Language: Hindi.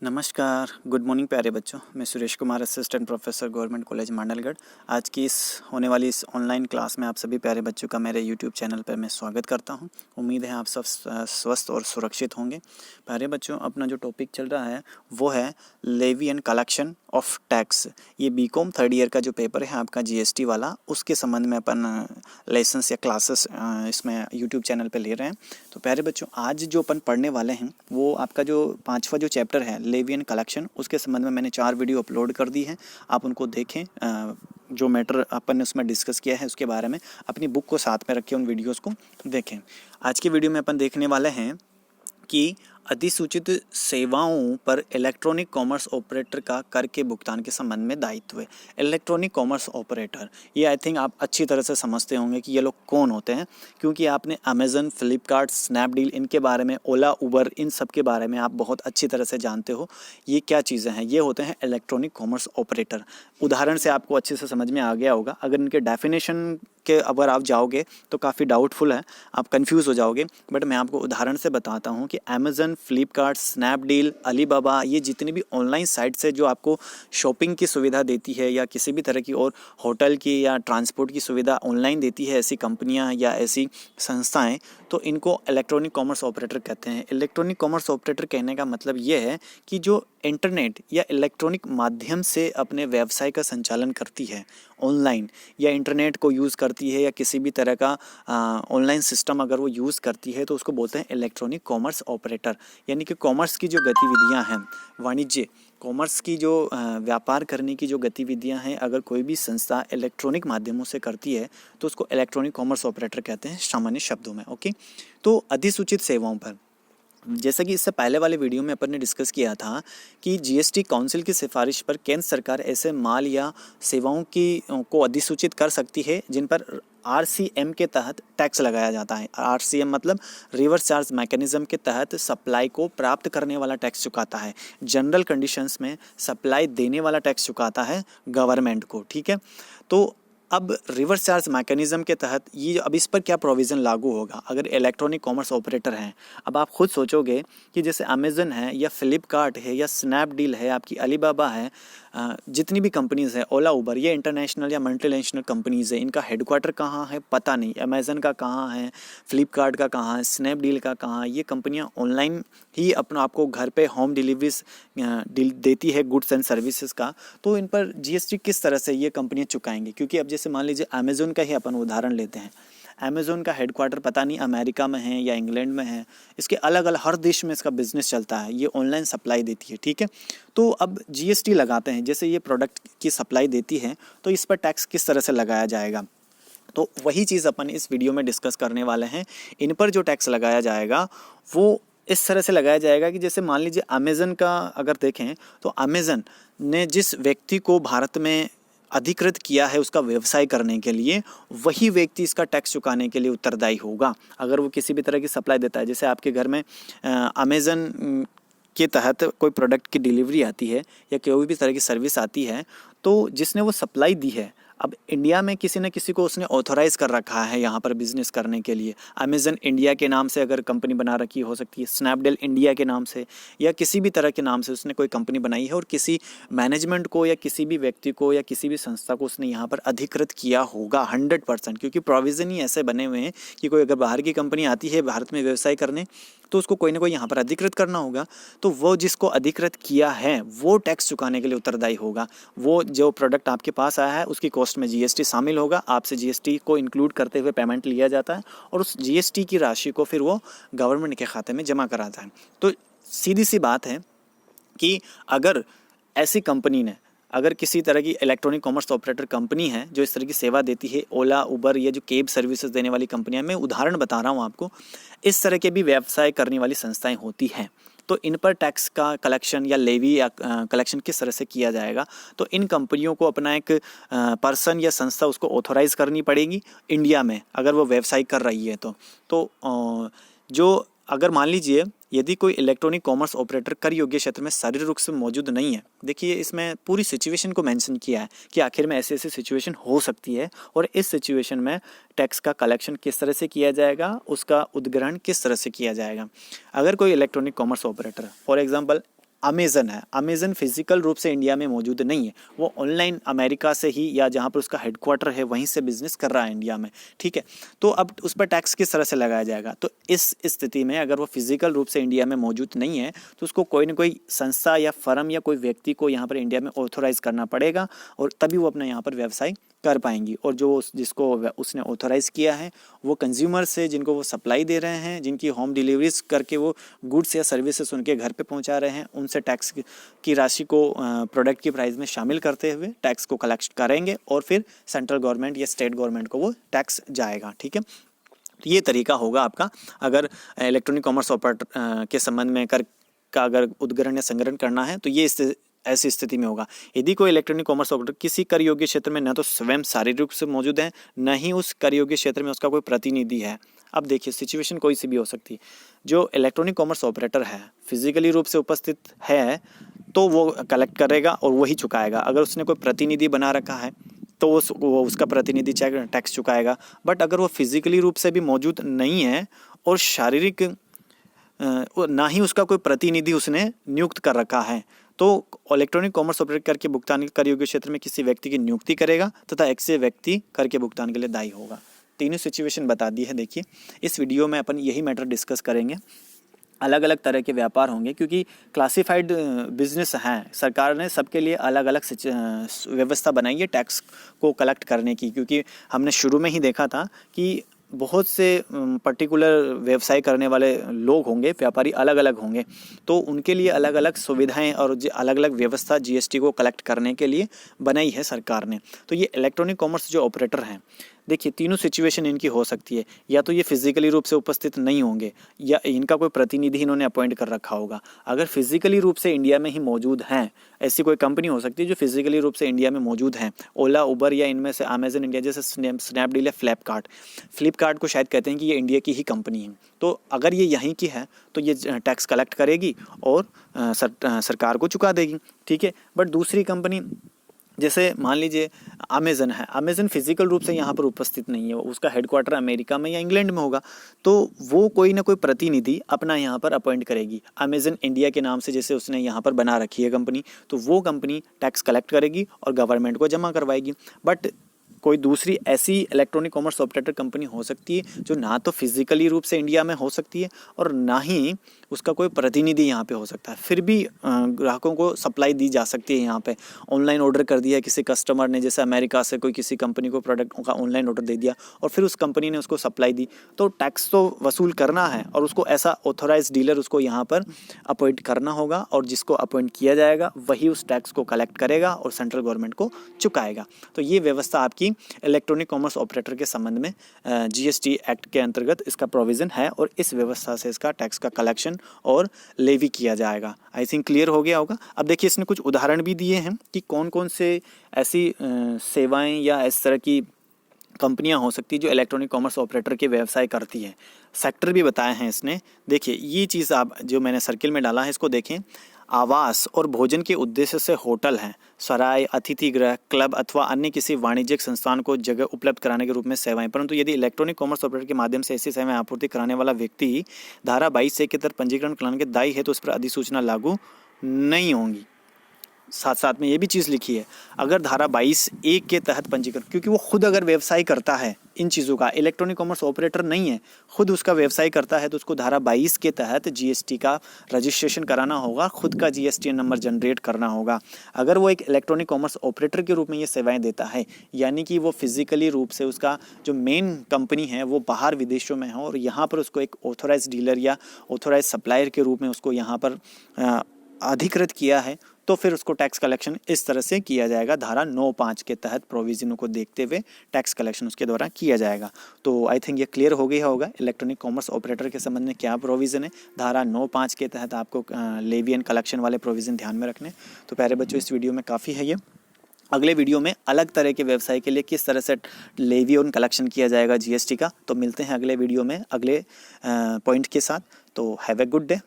नमस्कार, गुड मॉर्निंग प्यारे बच्चों। मैं Suresh Kumar, assistant professor government college Mandalgarh. आज की इस होने वाली इस ऑनलाइन क्लास में आप सभी प्यारे बच्चों का मेरे यूट्यूब चैनल पर मैं स्वागत करता हूं। उम्मीद है आप सब स्वस्थ और सुरक्षित होंगे। प्यारे बच्चों, अपना जो टॉपिक चल रहा है वो है levy and collection of tax. ये बीकॉम थर्ड ईयर का जो पेपर है आपका जीएसटी वाला, उसके संबंध में अपन लेसन्स या क्लासेस इसमें यूट्यूब चैनल पर ले रहे हैं। तो प्यारे बच्चों, आज जो अपन पढ़ने वाले हैं वो आपका जो 5वां जो चैप्टर है लेवी एंड कलेक्शन, उसके संबंध में मैंने 4 वीडियो अपलोड कर दी हैं। आप उनको देखें। जो मैटर अपन ने उसमें डिस्कस किया है उसके बारे में अपनी बुक को साथ में रखें, उन वीडियोस को देखें। आज के वीडियो में अपन देखने वाले हैं कि अधिसूचित सेवाओं पर इलेक्ट्रॉनिक कॉमर्स ऑपरेटर का कर के भुगतान के संबंध में दायित्व है। इलेक्ट्रॉनिक कॉमर्स ऑपरेटर, ये आई थिंक आप अच्छी तरह से समझते होंगे कि ये लोग कौन होते हैं, क्योंकि आपने अमेज़न, फ्लिपकार्ट, स्नैपडील, इनके बारे में, ओला, उबर, इन सब के बारे में आप बहुत अच्छी तरह से जानते हो। ये क्या चीज़ें हैं? ये होते हैं इलेक्ट्रॉनिक कॉमर्स ऑपरेटर। उदाहरण से आपको अच्छे से समझ में आ गया होगा। अगर इनके डेफिनेशन के अगर आप जाओगे तो काफ़ी डाउटफुल है, आप कंफ्यूज हो जाओगे। बट मैं आपको उदाहरण से बताता हूँ कि अमेज़न, फ्लिपकार्ट, स्नैपडील, अलीबाबा, ये जितनी भी ऑनलाइन साइट्स है जो आपको शॉपिंग की सुविधा देती है या किसी भी तरह की और होटल की या ट्रांसपोर्ट की सुविधा ऑनलाइन देती है, ऐसी कंपनियां या ऐसी संस्थाएं, तो इनको इलेक्ट्रॉनिक कॉमर्स ऑपरेटर कहते हैं। इलेक्ट्रॉनिक कॉमर्स ऑपरेटर कहने का मतलब ये है कि जो इंटरनेट या इलेक्ट्रॉनिक माध्यम से अपने व्यवसाय का संचालन करती है ऑनलाइन, या इंटरनेट को यूज़ करती है या किसी भी तरह का ऑनलाइन सिस्टम अगर वो यूज़ करती है, तो उसको बोलते हैं इलेक्ट्रॉनिक कॉमर्स ऑपरेटर। यानी कि कॉमर्स की जो गतिविधियां हैं, वाणिज्य कॉमर्स की जो व्यापार करने की जो गतिविधियां हैं, अगर कोई भी संस्था इलेक्ट्रॉनिक माध्यमों से करती है तो उसको इलेक्ट्रॉनिक कॉमर्स ऑपरेटर कहते हैं सामान्य शब्दों में। ओके, तो अधिसूचित सेवाओं पर, जैसा कि इससे पहले वाले वीडियो में अपन ने डिस्कस किया था कि जीएसटी काउंसिल की सिफारिश पर केंद्र सरकार ऐसे माल या सेवाओं की को अधिसूचित कर सकती है जिन पर आरसीएम के तहत टैक्स लगाया जाता है। आरसीएम मतलब रिवर्स चार्ज मैकेनिज्म के तहत सप्लाई को प्राप्त करने वाला टैक्स चुकाता है। जनरल कंडीशंस में सप्लाई देने वाला टैक्स चुकाता है गवर्नमेंट को। ठीक है, तो अब रिवर्स चार्ज मैकेनिज्म के तहत ये, अब इस पर क्या प्रोविज़न लागू होगा अगर इलेक्ट्रॉनिक कॉमर्स ऑपरेटर हैं। अब आप खुद सोचोगे कि जैसे अमेज़न है या फ्लिपकार्ट है या स्नैपडील है, आपकी अलीबाबा है, जितनी भी कंपनीज़ है, ओला, उबर, ये इंटरनेशनल या मल्टीनेशनल कंपनीज़ है। इनका हेडक्वार्टर कहाँ है पता नहीं, अमेज़न का कहाँ है, फ्लिपकार्ट का कहाँ है, स्नैपडील का कहाँ है। ये कंपनियाँ ऑनलाइन ही अपना आपको घर पे होम डिलीवरीज देती है गुड्स एंड सर्विसेज का। तो इन पर जीएसटी किस तरह से ये कंपनियाँ चुकाएंगी? क्योंकि अब जैसे मान लीजिए अमेज़न का ही अपन उदाहरण लेते हैं। अमेज़न का हेडक्वार्टर पता नहीं अमेरिका में है या इंग्लैंड में है, इसके अलग अलग हर देश में इसका बिजनेस चलता है, ये ऑनलाइन सप्लाई देती है। ठीक है, तो अब जीएसटी लगाते हैं, जैसे ये प्रोडक्ट की सप्लाई देती है तो इस पर टैक्स किस तरह से लगाया जाएगा, तो वही चीज़ अपन इस वीडियो में डिस्कस करने वाले हैं। इन पर जो टैक्स लगाया जाएगा वो इस तरह से लगाया जाएगा कि जैसे मान लीजिए अमेज़न का अगर देखें तो अमेज़न ने जिस व्यक्ति को भारत में अधिकृत किया है उसका व्यवसाय करने के लिए, वही व्यक्ति इसका टैक्स चुकाने के लिए उत्तरदायी होगा। अगर वो किसी भी तरह की सप्लाई देता है, जैसे आपके घर में अमेज़न के तहत कोई प्रोडक्ट की डिलीवरी आती है या कोई भी तरह की सर्विस आती है, तो जिसने वो सप्लाई दी है, अब इंडिया में किसी न किसी को उसने ऑथोराइज़ कर रखा है यहाँ पर बिज़नेस करने के लिए। अमेज़न इंडिया के नाम से अगर कंपनी बना रखी हो सकती है, स्नैपडील इंडिया के नाम से या किसी भी तरह के नाम से उसने कोई कंपनी बनाई है और किसी मैनेजमेंट को या किसी भी व्यक्ति को या किसी भी संस्था को उसने यहाँ पर अधिकृत किया होगा 100%, क्योंकि प्रोविज़न ही ऐसे बने हुए हैं कि कोई अगर बाहर की कंपनी आती है भारत में व्यवसाय करने तो उसको कोई ना कोई यहाँ पर अधिकृत करना होगा। तो वो जिसको अधिकृत किया है वो टैक्स चुकाने के लिए उत्तरदायी होगा। वो जो प्रोडक्ट आपके पास आया है उसकी कॉस्ट में जीएसटी शामिल होगा, आपसे जीएसटी को इंक्लूड करते हुए पेमेंट लिया जाता है और उस जीएसटी की राशि को फिर वो गवर्नमेंट के खाते में जमा कराता है। तो सीधी सी बात है कि अगर ऐसी कंपनी ने, अगर किसी तरह की इलेक्ट्रॉनिक कॉमर्स ऑपरेटर कंपनी है जो इस तरह की सेवा देती है, ओला, उबर, ये जो कैब सर्विसेज देने वाली कंपनियां, मैं उदाहरण बता रहा हूं आपको, इस तरह के भी व्यवसाय करने वाली संस्थाएं होती हैं, तो इन पर टैक्स का कलेक्शन या लेवी या कलेक्शन किस तरह से किया जाएगा। तो इन कंपनियों को अपना एक पर्सन या संस्था उसको ऑथोराइज़ करनी पड़ेगी इंडिया में अगर वो व्यवसाय कर रही है। तो जो अगर मान लीजिए यदि कोई इलेक्ट्रॉनिक कॉमर्स ऑपरेटर कर योग्य क्षेत्र में शारीरिक रूप से मौजूद नहीं है, देखिए इसमें पूरी सिचुएशन को मेंशन किया है कि आखिर में ऐसी ऐसी सिचुएशन हो सकती है और इस सिचुएशन में टैक्स का कलेक्शन किस तरह से किया जाएगा, उसका उद्ग्रहण किस तरह से किया जाएगा। अगर कोई electronic commerce operator for example Amazon है, अमेज़न फिजिकल रूप से इंडिया में मौजूद नहीं है, वो ऑनलाइन अमेरिका से ही या जहाँ पर उसका हेडक्वार्टर है वहीं से बिजनेस कर रहा है इंडिया में, ठीक है। तो अब उस पर टैक्स किस तरह से लगाया जाएगा? तो इस स्थिति में अगर वो फिजिकल रूप से इंडिया में मौजूद नहीं है तो उसको कोई ना कोई संस्था या फर्म या कोई व्यक्ति को यहाँ पर इंडिया में ऑथोराइज़ करना पड़ेगा और तभी वो अपना यहाँ पर व्यवसाय कर पाएंगी। और जो जिसको उसने ऑथोराइज़ किया है वो कंज्यूमर से, जिनको वो सप्लाई दे रहे हैं, जिनकी होम डिलीवरीज करके वो गुड्स या सर्विसेज उनके घर पे पहुंचा रहे हैं, उनसे टैक्स की राशि को प्रोडक्ट की प्राइस में शामिल करते हुए टैक्स को कलेक्ट करेंगे और फिर सेंट्रल गवर्नमेंट या स्टेट गवर्नमेंट को वो टैक्स जाएगा, ठीक है। तो ये तरीका होगा आपका अगर इलेक्ट्रॉनिक कॉमर्स ऑपरेटर के संबंध में कर का अगर उद्ग्रहण या संग्रहण करना है तो ये ऐसी स्थिति में होगा। यदि कोई इलेक्ट्रॉनिक कॉमर्स ऑपरेटर किसी कर योग्य क्षेत्र में न तो स्वयं शारीरिक रूप से मौजूद है, न ही उस कर योग्य क्षेत्र में उसका कोई प्रतिनिधि है। अब देखिए सिचुएशन कोई सी भी हो सकती है। जो इलेक्ट्रॉनिक कॉमर्स ऑपरेटर है फिजिकली रूप से उपस्थित है तो वो कलेक्ट करेगा और वही चुकाएगा। अगर उसने कोई प्रतिनिधि बना रखा है तो वो उसका प्रतिनिधि टैक्स चुकाएगा। बट अगर वो फिजिकली रूप से भी मौजूद नहीं है और शारीरिक ना ही उसका कोई प्रतिनिधि उसने नियुक्त कर रखा है तो इलेक्ट्रॉनिक कॉमर्स ऑपरेटर कर के भुगतान कर योग्य क्षेत्र में किसी व्यक्ति की नियुक्ति करेगा तथा ऐसे व्यक्ति कर के भुगतान के लिए दायी होगा। तीनों सिचुएशन बता दी है। देखिए इस वीडियो में अपन यही मैटर डिस्कस करेंगे। अलग अलग तरह के व्यापार होंगे क्योंकि क्लासिफाइड बिजनेस हैं, सरकार ने सबके लिए अलग अलग व्यवस्था बनाई है टैक्स को कलेक्ट करने की। क्योंकि हमने शुरू में ही देखा था कि बहुत से पर्टिकुलर व्यवसाय करने वाले लोग होंगे, व्यापारी अलग अलग होंगे, तो उनके लिए अलग अलग सुविधाएं और अलग अलग व्यवस्था जीएसटी को कलेक्ट करने के लिए बनाई है सरकार ने। तो ये इलेक्ट्रॉनिक कॉमर्स जो ऑपरेटर हैं, देखिए तीनों सिचुएशन इनकी हो सकती है। या तो ये फिजिकली रूप से उपस्थित नहीं होंगे या इनका कोई प्रतिनिधि इन्होंने अपॉइंट कर रखा होगा। अगर फिजिकली रूप से इंडिया में ही मौजूद हैं, ऐसी कोई कंपनी हो सकती है जो फिजिकली रूप से इंडिया में मौजूद हैं, ओला, उबर या इनमें से अमेजन इंडिया जैसे स्नैपडील या फ्लिपकार्ट को शायद कहते हैं कि ये इंडिया की ही कंपनी है। तो अगर ये यहीं की है तो ये टैक्स कलेक्ट करेगी और सरकार को चुका देगी, ठीक है। बट दूसरी कंपनी जैसे मान लीजिए अमेज़न है, अमेज़न फिजिकल रूप से यहाँ पर उपस्थित नहीं है, उसका हेडक्वार्टर अमेरिका में या इंग्लैंड में होगा, तो वो कोई ना कोई प्रतिनिधि अपना यहाँ पर अपॉइंट करेगी। अमेज़न इंडिया के नाम से जैसे उसने यहाँ पर बना रखी है कंपनी, तो वो कंपनी टैक्स कलेक्ट करेगी और गवर्नमेंट को जमा करवाएगी। बट कोई दूसरी ऐसी इलेक्ट्रॉनिक कॉमर्स ऑपरेटर कंपनी हो सकती है जो ना तो फिजिकली रूप से इंडिया में हो सकती है और ना ही उसका कोई प्रतिनिधि यहाँ पे हो सकता है, फिर भी ग्राहकों को सप्लाई दी जा सकती है। यहाँ पे ऑनलाइन ऑर्डर कर दिया किसी कस्टमर ने, जैसे अमेरिका से कोई किसी कंपनी को प्रोडक्ट का ऑनलाइन ऑर्डर दे दिया और फिर उस कंपनी ने उसको सप्लाई दी, तो टैक्स तो वसूल करना है और उसको ऐसा ऑथोराइज डीलर उसको यहाँ पर अपॉइंट करना होगा और जिसको अपॉइंट किया जाएगा वही उस टैक्स को कलेक्ट करेगा और सेंट्रल गवर्नमेंट को चुकाएगा। तो ये व्यवस्था आपकी इलेक्ट्रॉनिक कॉमर्स ऑपरेटर के संबंध में जीएसटी एक्ट के अंतर्गत इसका प्रोविज़न है और इस व्यवस्था से इसका टैक्स का कलेक्शन और लेवी किया जाएगा। आई थिंक क्लियर हो गया होगा। अब देखिए इसने कुछ उदाहरण भी दिए हैं कि कौन कौन से ऐसी सेवाएं या इस तरह की कंपनियां हो सकती है जो इलेक्ट्रॉनिक कॉमर्स ऑपरेटर के व्यवसाय करती है। सेक्टर भी बताए हैं इसने। देखिए ये चीज़ आप जो मैंने सर्किल में डाला है इसको देखें। आवास और भोजन के उद्देश्य से होटल हैं, सराय, अतिथि गृह, क्लब अथवा अन्य किसी वाणिज्यिक संस्थान को जगह उपलब्ध कराने के रूप में सेवाएं। परंतु यदि इलेक्ट्रॉनिक कॉमर्स ऑपरेटर के माध्यम से ऐसी सेवाएं आपूर्ति कराने वाला व्यक्ति धारा 22 के तहत पंजीकरण कराने के दायी है तो उस पर अधिसूचना लागू नहीं होंगी। साथ साथ में ये भी चीज़ लिखी है, अगर धारा 22(1) के तहत पंजीकरण, क्योंकि वो खुद अगर व्यवसाय करता है इन चीज़ों का, इलेक्ट्रॉनिक कॉमर्स ऑपरेटर नहीं है, खुद उसका व्यवसाय करता है, तो उसको धारा 22 के तहत जीएसटी का रजिस्ट्रेशन कराना होगा, खुद का जीएसटी नंबर जनरेट करना होगा। अगर वो एक इलेक्ट्रॉनिक कॉमर्स ऑपरेटर के रूप में ये सेवाएं देता है, यानी कि वो फिजिकली रूप से उसका जो मेन कंपनी है वो बाहर विदेशों में है और यहाँ पर उसको एक ऑथोराइज डीलर या ऑथोराइज सप्लायर के रूप में उसको यहाँ पर अधिकृत किया है, तो फिर उसको टैक्स कलेक्शन इस तरह से किया जाएगा। धारा 9(5) के तहत प्रोविजनों को देखते हुए टैक्स कलेक्शन उसके द्वारा किया जाएगा। तो आई थिंक ये क्लियर हो गया होगा इलेक्ट्रॉनिक कॉमर्स ऑपरेटर के संबंध में क्या प्रोविज़न है। धारा 9(5) के तहत आपको लेवी एंड कलेक्शन वाले प्रोविज़न ध्यान में रखने। तो प्यारे बच्चों इस वीडियो में काफ़ी है ये। अगले वीडियो में अलग तरह के व्यवसाय के लिए किस तरह से लेवी और कलेक्शन किया जाएगा जीएसटी का। तो मिलते हैं अगले वीडियो में अगले पॉइंट के साथ। तो हैव ए गुड डे।